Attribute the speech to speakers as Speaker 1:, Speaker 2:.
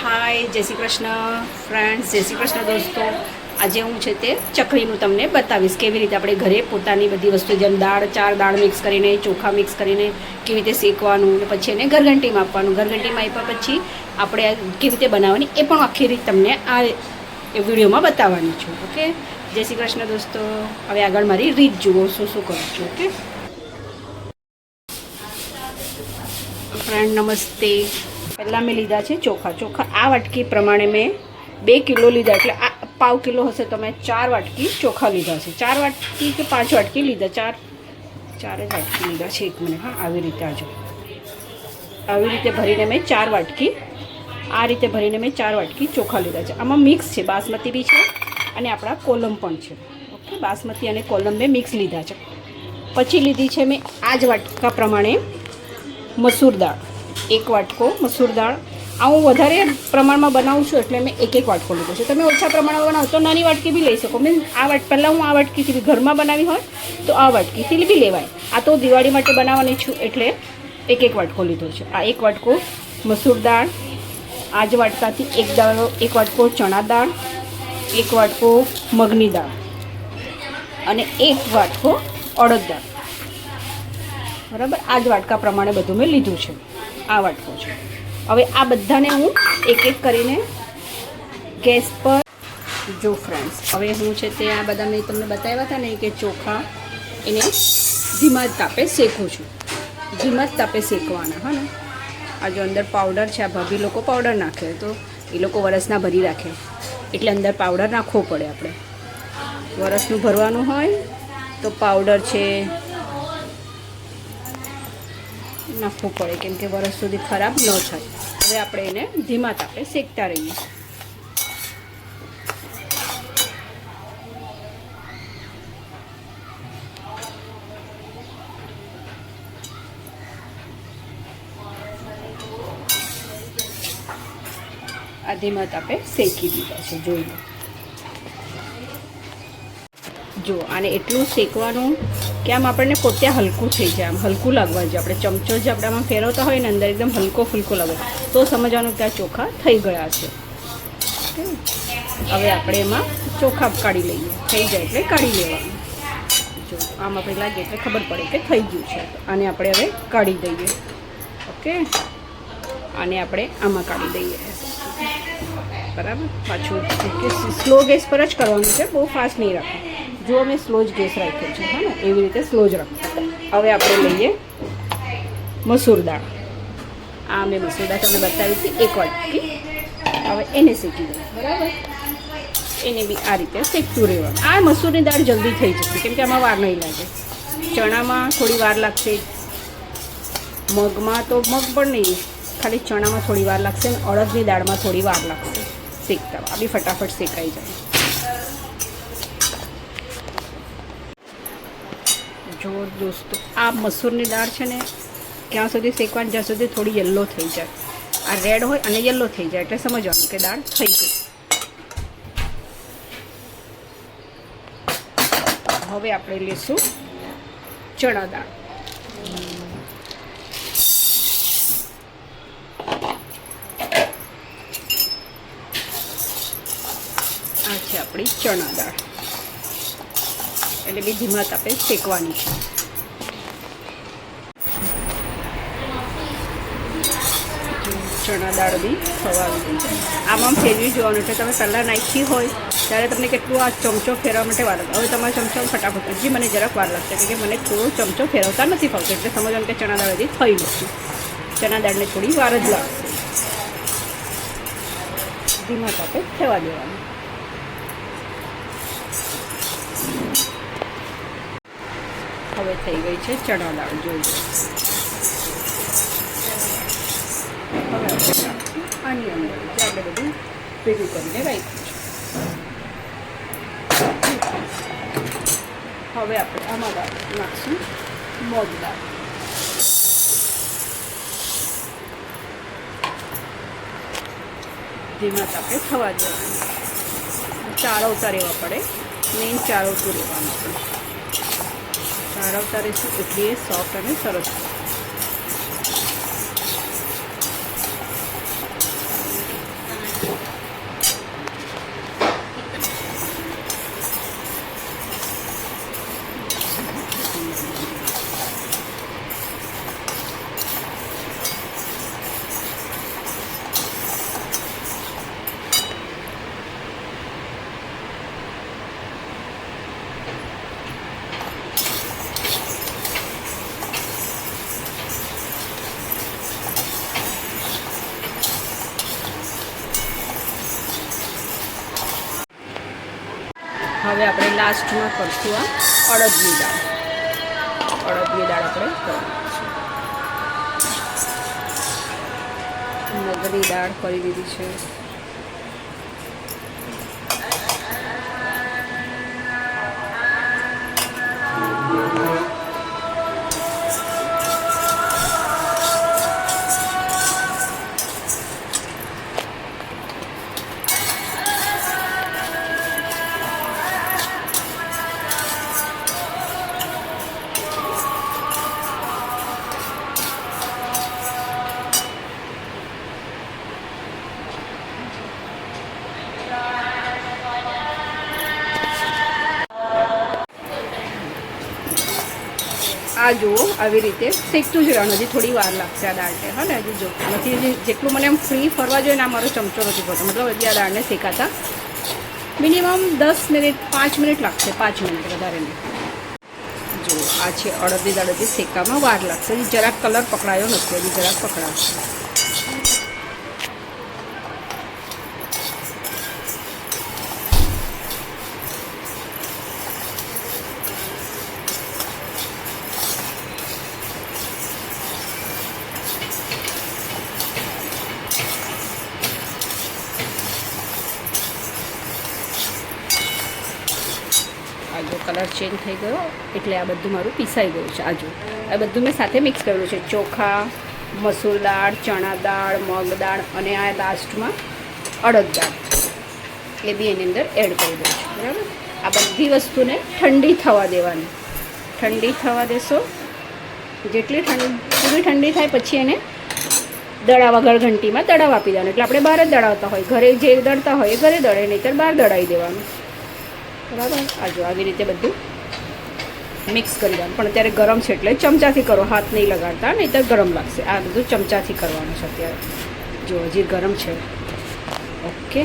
Speaker 1: હાય, જય શ્રી કૃષ્ણ ફ્રેન્ડ્સ, જય શ્રી કૃષ્ણ દોસ્તો. આજે હું છે તે ચકલીનું તમને બતાવીશ કેવી રીતે આપણે ઘરે પોતાની બધી વસ્તુ જેમ દાળ, ચાર દાળ મિક્સ કરીને, ચોખા મિક્સ કરીને કેવી રીતે શેકવાનું અને પછી એને ઘરઘંટીમાં આપવાનું. ઘરઘંટીમાં આપ્યા પછી આપણે કેવી રીતે બનાવવાની એ પણ આખી રીત તમને આ વિડીયોમાં બતાવવાની છું. ઓકે, જય શ્રી કૃષ્ણ દોસ્તો. હવે આગળ મારી રીત જુઓ, શું શું કરું છું. ઓકે ફ્રેન્ડ, નમસ્તે. પહેલાં મેં લીધા છે ચોખા. આ વાટકી પ્રમાણે મેં 2 કિલો લીધા, એટલે આ પાવ કિલો હશે તો મેં 4 વાટકી ચોખા લીધા છે. 4 વાટકી કે 5 વાટકી લીધા, ચાર જ વાટકી લીધા છે. 1 મિનિટ. હા, આવી રીતે આજો, આવી રીતે ભરીને મેં 4 વાટકી, આ રીતે ભરીને મેં 4 વાટકી ચોખા લીધા છે. આમાં મિક્સ છે, બાસમતી બી છે અને આપણા કોલમ પણ છે. ઓકે, બાસમતી અને કોલમ મેં મિક્સ લીધા છે. પછી લીધી છે મેં આ જ વાટકા પ્રમાણે મસૂર દાળ, 1 વાટકો મસૂર દાળ. આ હું વધારે પ્રમાણમાં બનાવું છું એટલે મેં 1 વાટકો લીધો છે. તમે ઓછા પ્રમાણમાં બનાવો તો નાની વાટકી બી લઈ શકો. મીન્સ પહેલાં હું આ વાટકીથી બી ઘરમાં બનાવી હોય તો આ વાટકીથી બી લેવાય. આ તો દિવાળી માટે બનાવવાની છું એટલે 1 વાટકો લીધો છે. આ 1 વાટકો મસૂર દાળ, આ જ વાટકાથી 1 વાટકો ચણા દાળ, 1 વાટકો મગની દાળ અને 1 વાટકો અડદ દાળ. બરાબર, આ જ વાટકા પ્રમાણે બધું મેં લીધું છે. આ વાટકો છે. હવે આ બધાને હું એક કરીને ગેસ પર, જો ફ્રેન્ડ્સ, હવે હું છે તે આ બધા મેં તમને બતાવ્યા હતા ને કે ચોખા એને ધીમા જ તાપે શેકું છું. ધીમા જ તાપે શેકવાના. હા ને, આ જો અંદર પાવડર છે, આ ભાભી લોકો પાવડર નાખે તો એ લોકો વરસના ભરી રાખે એટલે અંદર પાવડર નાખવો પડે. આપણે વરસનું ભરવાનું હોય તો પાવડર છે નાખવું પડે, કેમ કે વરસ સુધી ખરાબ ન થાય. હવે આપણે એને ધીમા તાપે શેકતા રહીએ. આ ધીમા તાપે શેકી દીધા છે, જોઈ લો. જો આને એટલું શેકવાનું કે આમ આપણને પોતે હલકું થઈ જાય, આમ હલકું લાગવા જોઈએ. આપણે ચમચો જે આપણામાં ફેરવતા હોય ને અંદર એકદમ હલકો ફૂલકો લાગે તો સમજવાનું કે આ ચોખા થઈ ગયા છે. હવે આપણે એમાં ચોખા કાઢી લઈએ. થઈ જાય એટલે કાઢી લેવાનું. જો આમ આપણે લાગે એટલે ખબર પડે કે થઈ ગયું છે. આને આપણે હવે કાઢી દઈએ. ઓકે, આને આપણે આમાં કાઢી દઈએ. બરાબર, પાછું સ્લો ગેસ પર જ કરવાનું છે, બહુ ફાસ્ટ નહીં રાખવું. જો મેં સ્લો જ ગેસ રાખ્યો છે. હા ને, એવી રીતે સ્લો જ રાખવું. હવે આપણે લઈએ મસૂર દાળ. આ મેં મસૂર દાળ તમને બતાવી હતી, 1 વાટકી. હવે એને શેકી દઉં. બરાબર, એને બી આ રીતે શેકતું રહેવાનું. આ મસૂરની દાળ જલ્દી થઈ જશે કેમ કે આમાં વાર નહીં લાગે. ચણામાં થોડી વાર લાગશે, મગમાં તો મગ પણ નહીં, ખાલી ચણામાં થોડી વાર લાગશે અને અડદની દાળમાં થોડી વાર લાગશે શેકતા. આ બી ફટાફટ શેકાઈ જાય. જો દોસ્તો, આ મસૂરની દાળ છે ને ક્યાં સુધી શેકવાની, જ્યાં સુધી થોડી યલો થઈ જાય. આ રેડ હોય અને યલો થઈ જાય એટલે સમજવાનું કે દાળ થઈ ગઈ. હવે આપણે લઈશું ચણા દાળ. આ છે આપણી ચણા દાળ, એટલે બી ધીમા તાપે શેકવાની છે. ચણા દાળ બી ખવાવી છે. આમાં ફેરવી જોવાનું એટલે તમે પહેલાં નાખી હોય ત્યારે તમને કેટલું આ ચમચો ફેરવવા માટે વાર લાગે. હવે તમારા ચમચો ફટાફટ, હજી મને જરાક વાર લાગશે કે મને થોડો ચમચો ફેરવતા નથી ફાવતો એટલે સમજવાનું કે ચણા દાળ હજી થઈ નથી. ચણા દાળને થોડી વાર જ લાગશે. ધીમા તાપે થવા દેવાનું. હવે થઈ ગઈ છે ચણા દાળ, જોઈ લો. હવે આની અંદર જે આપણે બધું ભેગું કરીને રાખ્યું છે. હવે આપણે આમાં નાખશું મગ દાળ. ધીમા તાપે થવા દેવાનું. ચાળવતા રહેવા પડે, મેઇન ચાળવતું રહેવાનું. આપણે ચાળવતા રહીશું એટલે એ સોફ્ટ અને સરસ. હવે આપણે લાસ્ટમાં કરશું આ અડદની દાળ. અડદની દાળ આપણે કરીશું. મગની દાળ કરી દીધી છે. આ જુઓ આવી રીતે શેકતું જ રહેવાનું. હજી થોડી વાર લાગશે આ દાળને. હા ને હજી જો નથી, જેટલું મને એમ ફ્રી ફરવા જોઈએ ને આ મારો ચમચો નથી પડતો. મતલબ હજી આ દાળને શેકાતા મિનિમમ 10 મિનિટ 5 મિનિટ લાગશે. 5 મિનિટ વધારે નહીં. જો આ છે અડદની દાળ. હજી શેકામાં વાર લાગશે. હજી જરાક કલર પકડાયો નથી. હજી જરાક પકડાશે. આ જો કલર ચેન્જ થઈ ગયો એટલે આ બધું મારું પીસાઈ ગયું છે. આ જો આ બધું મેં સાથે મિક્સ કરેલું છે. ચોખા, મસૂર દાળ, ચણા દાળ, મગ દાળ અને આ લાસ્ટમાં અડદ દાળ એ બી એની અંદર એડ કરી દઉં છું. બરાબર. આ બધી વસ્તુને ઠંડી થવા દેવાની. ઠંડી થવા દેશો. જેટલી ઠંડી થાય પછી એને દળાવા ગળઘંટીમાં દળાવા આપી દેવાનું. એટલે આપણે બહાર જ દળાવતા હોય. ઘરે જે દળતા હોય એ ઘરે દળે, નહીંતર બહાર દળાવી દેવાનું. બરાબર. આ જો આવી રીતે બધું મિક્સ કરી દેવાનું. પણ અત્યારે ગરમ છે એટલે ચમચાથી કરો. હાથ નહીં લગાડતા, નહીં તો ગરમ લાગશે. આ બધું ચમચાથી કરવાનું છે અત્યારે. જો હજી ગરમ છે. ઓકે.